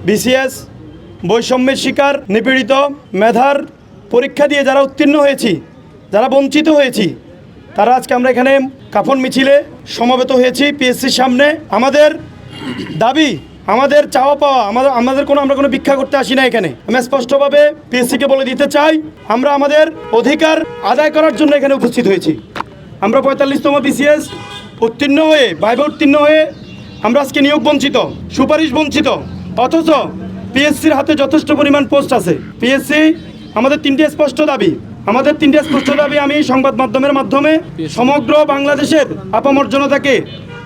BCS বৈষম্যের শিকার নিপীড়িত মেধার পরীক্ষা দিয়ে যারা উত্তীর্ণ হয়েছি, যারা বঞ্চিত হয়েছি, তারা আজকে আমরা এখানে কাফন মিছিলে সমবেত হয়েছি পিএসসির সামনে। আমাদের দাবি, আমাদের চাওয়া পাওয়া, আমরা কোনো ভিক্ষা করতে আসি না এখানে। আমি স্পষ্টভাবে পিএসসিকে বলে দিতে চাই, আমরা আমাদের অধিকার আদায় করার জন্য এখানে উপস্থিত হয়েছি। আমরা 45তম বিসিএস উত্তীর্ণ হয়ে, ভাইবা উত্তীর্ণ হয়ে আমরা আজকে নিয়োগ বঞ্চিত, সুপারিশ বঞ্চিত, অথচ পিএসসির হাতে যথেষ্ট পরিমাণ পোস্ট আছে। পিএসসি আমাদের তিনটি স্পষ্ট দাবি আমি সংবাদ মাধ্যমের মাধ্যমে সমগ্র বাংলাদেশের আপামর জনতাকে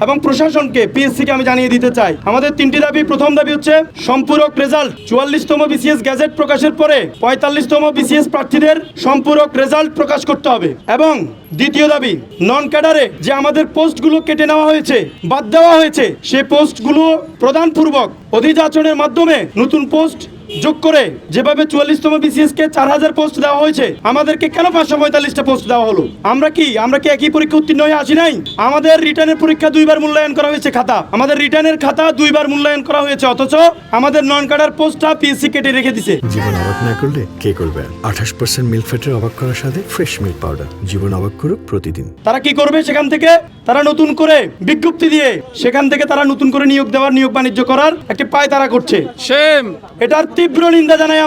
এবং প্রশাসনকে, পিএসসিকে আমি জানিয়ে দিতে চাই। আমাদের তিনটি দাবি। প্রথম দাবি হচ্ছে সম্পূরক রেজাল্ট। 44তম বিসিএস গ্যাজেট প্রকাশের পরে 45তম বিসিএস প্রার্থীদের সম্পূরক রেজাল্ট প্রকাশ করতে হবে। এবং দ্বিতীয় দাবি, নন ক্যাডারে যে আমাদের পোস্টগুলো কেটে নেওয়া হয়েছে, বাদ দেওয়া হয়েছে, সেই পোস্টগুলো প্রদানপূর্বক অধিযাচনের মাধ্যমে নতুন পোস্ট যোগ করে যেভাবে 44তম বিসিএসকে 4000 পোস্ট দেওয়া হয়েছে, আমাদেরকে কেন 545টা পোস্ট দেওয়া হলো? আমরা কি একই পরীক্ষা উত্তীর্ণ হয়ে আসি নাই? আমাদের রিটার্নের পরীক্ষা 2 বার মূল্যায়ন করা হয়েছে, আমাদের রিটার্নের খাতা 2 বার মূল্যায়ন করা হয়েছে, অথচ আমাদের নন কাডার পোস্টটা পিএসসি কেটে রেখে দিছে। জীবন অবাক না করলে কে করবে? 28% মিল্ক ফ্যাটের অবাক করার সাথে ফ্রেশ মিল্ক পাউডার। জীবন অবাক করুক প্রতিদিন। তারা কি করবে? সেখান থেকে তারা নতুন করে বিজ্ঞপ্তি দিয়ে সেখান থেকে তারা নতুন করে নিয়োগ বাণিজ্য করার একটা পায় তারা করছে। এটার তীব্র নিন্দা জানাই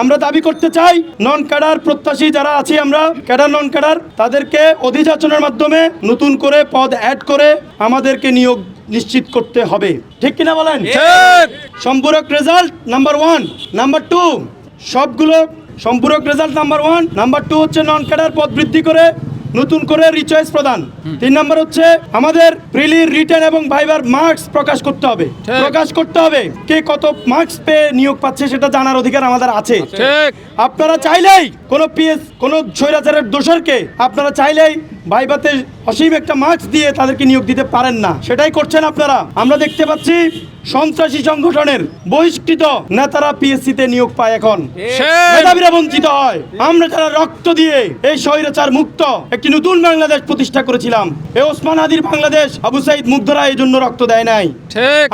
আমরা দাবি করতে চাই, নন ক্যাডার প্রত্যাশী যারা আছি আমরা, ক্যাডার নন ক্যাডার, তাদেরকে অধিযাচনের মাধ্যমে নতুন করে পদ অ্যাড করে আমাদেরকে নিয়োগ নিশ্চিত করতে হবে। ঠিক কিনা বলেন? সম্পূরক রেজাল্ট নাম্বার 1, নাম্বার 2 সবগুলো সম্পূরক রেজাল্ট নাম্বার 1, নাম্বার 2 হচ্ছে নন ক্যাডার পদ বৃদ্ধি করে নতুন করে রিচয়েস প্রদান। 3 নম্বর হচ্ছে আমাদের প্রিলির রিটার্ন এবং ভাইবার মার্কস প্রকাশ করতে হবে। কে কত মার্কস পেয়ে নিয়োগ পাচ্ছে সেটা জানার অধিকার আমাদের আছে। আপনারা চাইলেই কোন স্বৈরাচারের দোষরকে আপনারা চাইলেই ভাইবাতে অসীম একটা মার্কস দিয়ে তাদেরকে নিয়োগ দিতে পারেন না, সেটাই করছেন আপনারা। আমরা দেখতে পাচ্ছি সন্ত্রাসী সংগঠনের বহিষ্কৃত নেতারা পিএসসিতে নিয়োগ পায়, এখন মেধাবীরা বঞ্চিত হয়। আমরা যারা রক্ত দিয়ে এই স্বৈরাচার মুক্ত একটি নতুন বাংলাদেশ প্রতিষ্ঠা করেছিলাম, এই ওসমান হাদির বাংলাদেশ, আবু সাইদ মুগ্ধরা এই জন্য রক্ত দেয় নাই।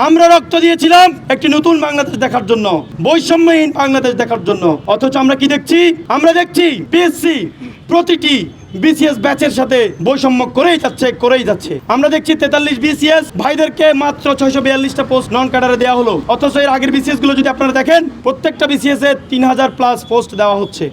আমরা রক্ত দিয়েছিলাম একটি নতুন বাংলাদেশ দেখার জন্য, বৈষম্যহীন বাংলাদেশ দেখার জন্য। অথচ আমরা কি দেখছি? আমরা দেখছি পিএসসি প্রতিটি বিসিএস ব্যাচের সাথে বৈষম্য করেই যাচ্ছে। আমরা দেখছি 43 বিসিএস ভাইদেরকে মাত্র 642টা পোস্ট নন ক্যাডারে দেওয়া হলো, অথচ এর আগের বিসিএস গুলো যদি আপনারা দেখেন, প্রত্যেকটা বিসিএস এ 3000+ পোস্ট দেওয়া হচ্ছে।